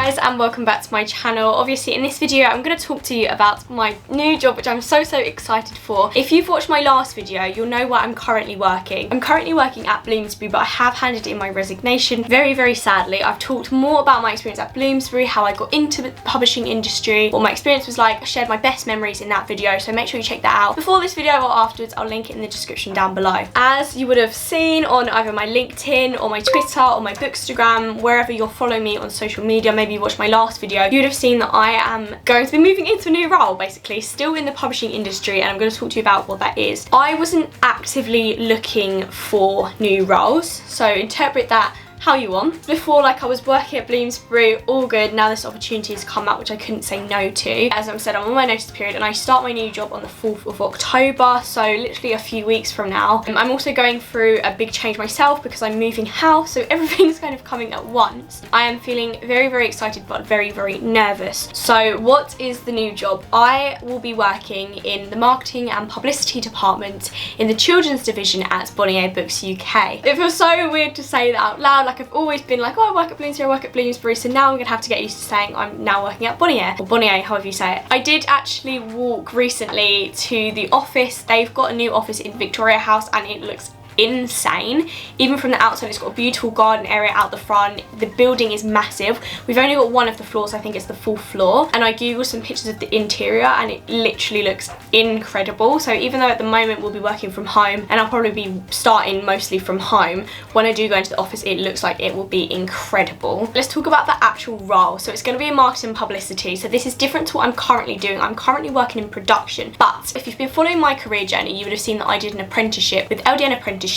guys, and welcome back to my channel. Obviously in this video I'm going to talk to you about my new job, which I'm so excited for. If you've watched my last video, you'll know where I'm currently working. I'm currently working at Bloomsbury, but I have handed in my resignation very sadly. I've talked more about my experience at Bloomsbury, how I got into the publishing industry, what my experience was like. I shared my best memories in that video, so make sure you check that out before this video or afterwards. I'll link it in the description down below. As you would have seen on either my LinkedIn or my Twitter or my Bookstagram, wherever you're following me on social media, maybe you watched my last video, you would have seen that I am going to be moving into a new role, basically, still in the publishing industry, and I'm going to talk to you about what that is. I wasn't actively looking for new roles, so interpret that how you want. Before, like, I was working at Bloomsbury, all good. Now this opportunity has come up, which I couldn't say no to. As I said, I'm on my notice period and I start my new job on the 4th of October, so literally a few weeks from now. I'm also going through a big change myself because I'm moving house, so everything's kind of coming at once. I am feeling very excited, but very nervous. So what is the new job? I will be working in the marketing and publicity department in the children's division at Bonnier Books UK. It feels so weird to say that out loud. Like, I've always been like, oh, I work at Bloomsbury, so now I'm gonna have to get used to saying I'm now working at Bonnier, or Bonnier, however you say it. I did actually walk recently to the office. They've got a new office in Victoria House and it looks insane. Even from the outside, it's got a beautiful garden area out the front. The building is massive. We've only got one of the floors, I think it's the 4th floor, and I googled some pictures of the interior and it literally looks incredible. So even though at the moment we'll be working from home and I'll probably be starting mostly from home, when I do go into the office it looks like it will be incredible. Let's talk about the actual role. So it's going to be in marketing and publicity, so this is different to what I'm currently doing. I'm currently working in production, but if you've been following my career journey, you would have seen that I did an apprenticeship with LDN Apprenticeships,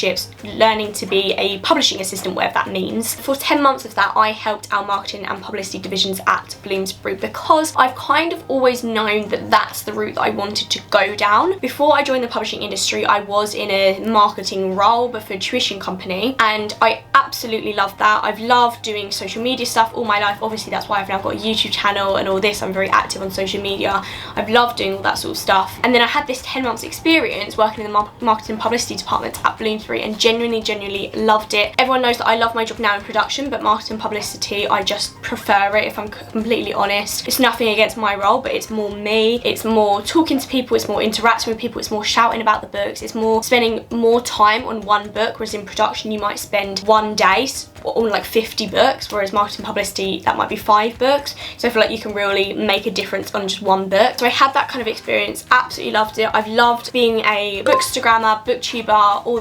learning to be a publishing assistant, whatever that means. For 10 months of that, I helped our marketing and publicity divisions at Bloomsbury because I've kind of always known that that's the route that I wanted to go down. Before I joined the publishing industry, I was in a marketing role, but for a tuition company, and I absolutely loved that. I've loved doing social media stuff all my life. Obviously, that's why I've now got a YouTube channel and all this. I'm very active on social media. I've loved doing all that sort of stuff. And then I had this 10 months experience working in the marketing and publicity department at Bloomsbury, and genuinely loved it. Everyone knows that I love my job now in production, but marketing and publicity, I just prefer it, if I'm completely honest. It's nothing against my role, but it's more me. It's more talking to people, it's more interacting with people, it's more shouting about the books, it's more spending more time on one book, whereas in production you might spend one day on like 50 books, whereas marketing and publicity, that might be 5 books. So I feel like you can really make a difference on just one book. So I had that kind of experience, absolutely loved it. I've loved being a bookstagrammer, booktuber, all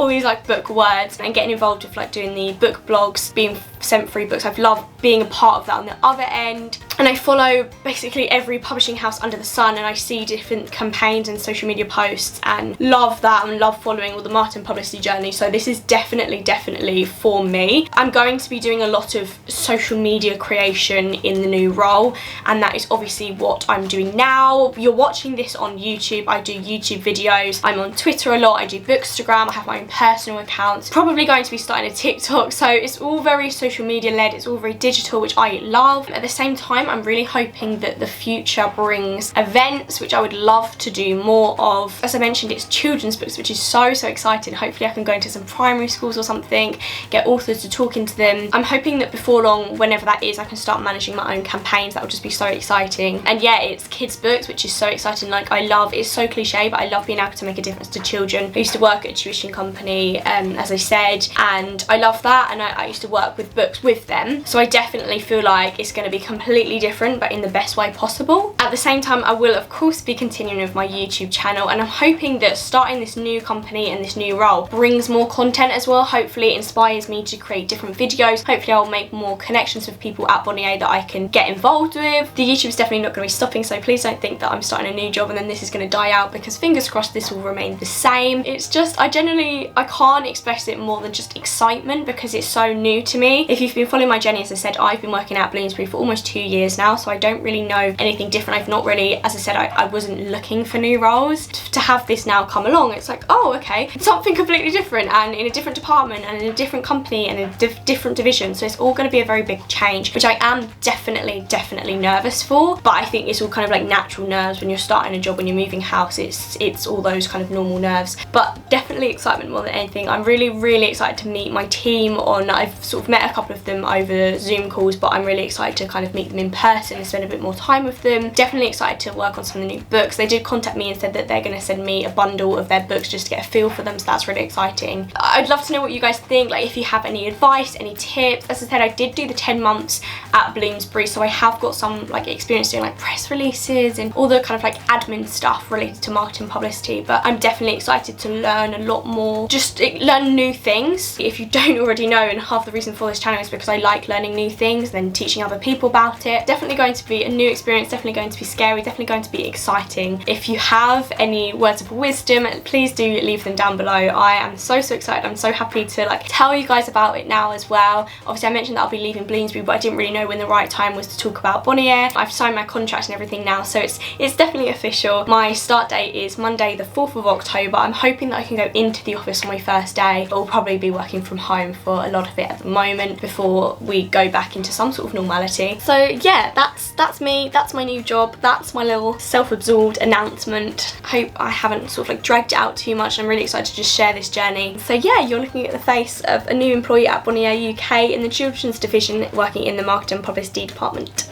these like book words, and getting involved with like doing the book blogs, being sent free books. I've loved being a part of that on the other end. And I follow basically every publishing house under the sun, and I see different campaigns and social media posts and love that, and love following all the marketing and publicity journey. So this is definitely for me. I'm going to be doing a lot of social media creation in the new role, and that is obviously what I'm doing now. You're watching this on YouTube. I do YouTube videos. I'm on Twitter a lot. I do Bookstagram. I have my own personal accounts. Probably going to be starting a TikTok. So it's all very social media led. It's all very digital, which I love. At the same time, I'm really hoping that the future brings events, which I would love to do more of. As I mentioned, it's children's books, which is so exciting. Hopefully I can go into some primary schools or something, get authors to talk into them. I'm hoping that before long, whenever that is, I can start managing my own campaigns. That would just be so exciting. And yeah, it's kids books, which is so exciting. Like, I love, it's so cliche, but I love being able to make a difference to children. I used to work at a tuition company, as I said, and I love that, and I used to work with books with them. So I definitely feel like it's going to be completely different, but in the best way possible. At the same time, I will of course be continuing with my YouTube channel, and I'm hoping that starting this new company and this new role brings more content as well. Hopefully it inspires me to create different videos. Hopefully I'll make more connections with people at Bonnier that I can get involved with. The YouTube is definitely not going to be stopping, so please don't think that I'm starting a new job and then this is going to die out, because fingers crossed this will remain the same. It's just, I can't express it more than just excitement, because it's so new to me. If you've been following my journey, as I said, I've been working at Bloomsbury for almost 2 years years now, so I don't really know anything different. I've not really, as I said, I wasn't looking for new roles. To have this now come along, it's like, oh, okay, something completely different and in a different department and in a different company and a different division. So it's all going to be a very big change, which I am definitely nervous for, but I think it's all kind of like natural nerves when you're starting a job, when you're moving house. It's all those kind of normal nerves, but definitely excitement more than anything. I'm really excited to meet my team I've sort of met a couple of them over Zoom calls, but I'm really excited to kind of meet them in person and spend a bit more time with them. Definitely excited to work on some of the new books. They did contact me and said that they're going to send me a bundle of their books just to get a feel for them, so that's really exciting. I'd love to know what you guys think, like if you have any advice, any tips. As I said, I did do the 10 months at Bloomsbury, so I have got some like experience doing like press releases and all the kind of like admin stuff related to marketing and publicity, but I'm definitely excited to learn a lot more, just learn new things. If you don't already know, and half the reason for this channel is because I like learning new things and then teaching other people about it. Definitely going to be a new experience, definitely going to be scary, definitely going to be exciting. If you have any words of wisdom, please do leave them down below. I am so excited. I'm so happy to like tell you guys about it now as well. Obviously I mentioned that I'll be leaving Bloomsbury, but I didn't really know when the right time was to talk about Bonnier. I've signed my contract and everything now, so it's definitely official. My start date is Monday the 4th of October. I'm hoping that I can go into the office on my first day, but I'll probably be working from home for a lot of it at the moment before we go back into some sort of normality. So yeah, that's me, that's my new job, that's my little self-absorbed announcement. I hope I haven't sort of like dragged it out too much. I'm really excited to just share this journey. So yeah, you're looking at the face of a new employee at Bonnier UK in the children's division, working in the marketing and publicity department.